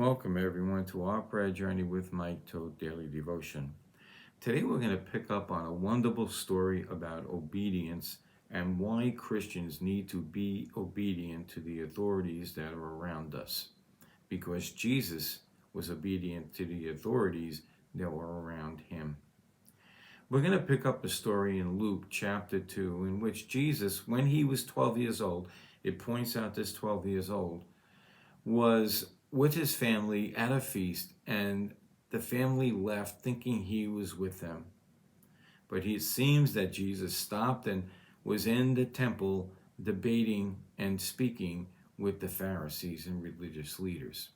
Welcome everyone to our prayer journey with Mike to Daily Devotion. Today we're going to pick up on a wonderful story about obedience and why Christians need to be obedient to the authorities that are around us. Because Jesus was obedient to the authorities that were around him. We're going to pick up a story in Luke chapter 2 in which Jesus, when he was 12 years old, it points out this 12 years old, was with his family at a feast, and the family left thinking he was with them. But it seems that Jesus stopped and was in the temple debating and speaking with the Pharisees and religious leaders.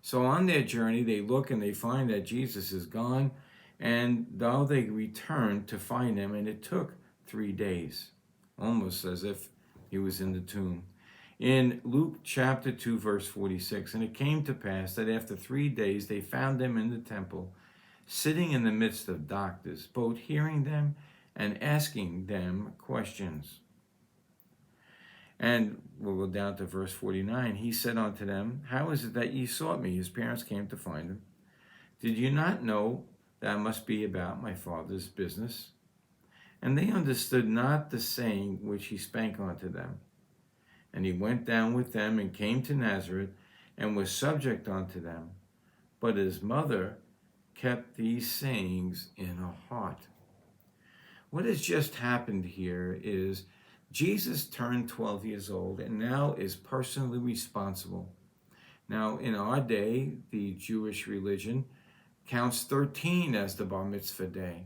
So on their journey, they look and they find that Jesus is gone, and though they return to find him, and it took 3 days, almost as if he was in the tomb. In Luke chapter 2, verse 46, and it came to pass that after 3 days they found him in the temple, sitting in the midst of doctors, both hearing them and asking them questions. And we'll go down to verse 49. He said unto them, How is it that ye sought me? His parents came to find him. Did you not know that I must be about my Father's business? And they understood not the saying which he spake unto them. And he went down with them and came to Nazareth and was subject unto them. But his mother kept these sayings in her heart. What has just happened here is Jesus turned 12 years old and now is personally responsible. Now, in our day, the Jewish religion counts 13 as the bar mitzvah day.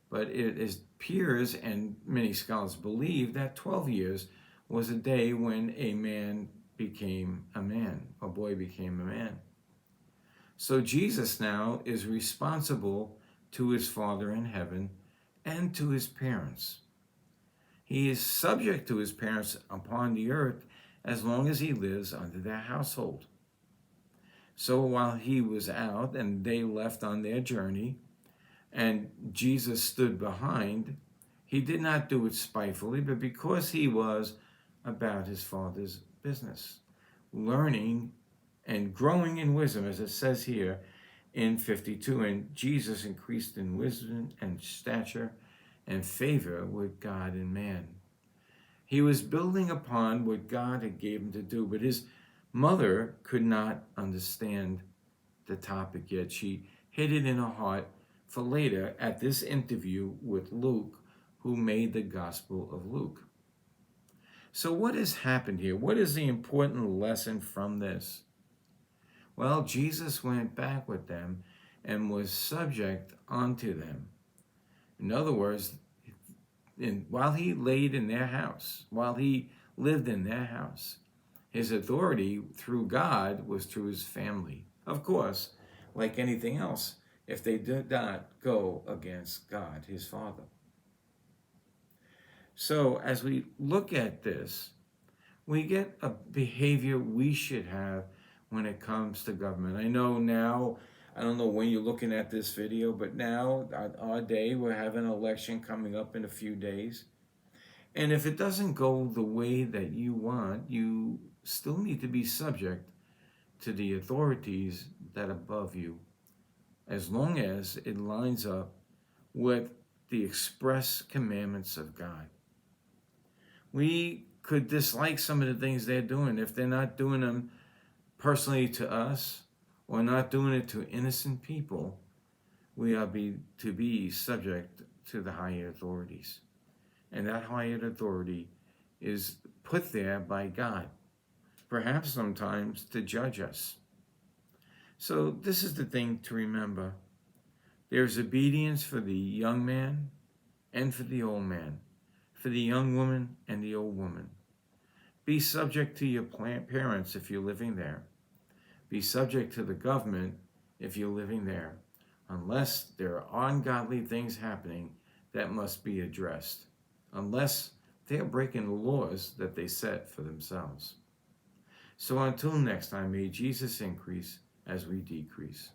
But it appears, and many scholars believe, that 12 years was a day when a man became a man, a boy became a man. So Jesus now is responsible to his Father in heaven and to his parents. He is subject to his parents upon the earth as long as he lives under their household. So while he was out and they left on their journey and Jesus stood behind, he did not do it spitefully, but because he was about his Father's business, learning and growing in wisdom, as it says here in 52. And Jesus increased in wisdom and stature and favor with God and man. He was building upon what God had gave him to do, but his mother could not understand the topic yet. She hid it in her heart for later at this interview with Luke, who made the Gospel of Luke. So what has happened here? What is the important lesson from this? Well, Jesus went back with them and was subject unto them. In other words, while he laid in their house, while he lived in their house, his authority through God was through his family. Of course, like anything else, if they did not go against God, his Father. So as we look at this, we get a behavior we should have when it comes to government. I know now, I don't know when you're looking at this video, but now, our day, we're having an election coming up in a few days. And if it doesn't go the way that you want, you still need to be subject to the authorities that are above you, as long as it lines up with the express commandments of God. We could dislike some of the things they're doing if they're not doing them personally to us or not doing it to innocent people. We are to be subject to the higher authorities. And that higher authority is put there by God, perhaps sometimes to judge us. So this is the thing to remember. There's obedience for the young man and for the old man, for the young woman and the old woman. Be subject to your parents if you're living there. Be subject to the government if you're living there, unless there are ungodly things happening that must be addressed, unless they're breaking the laws that they set for themselves. So until next time, may Jesus increase as we decrease.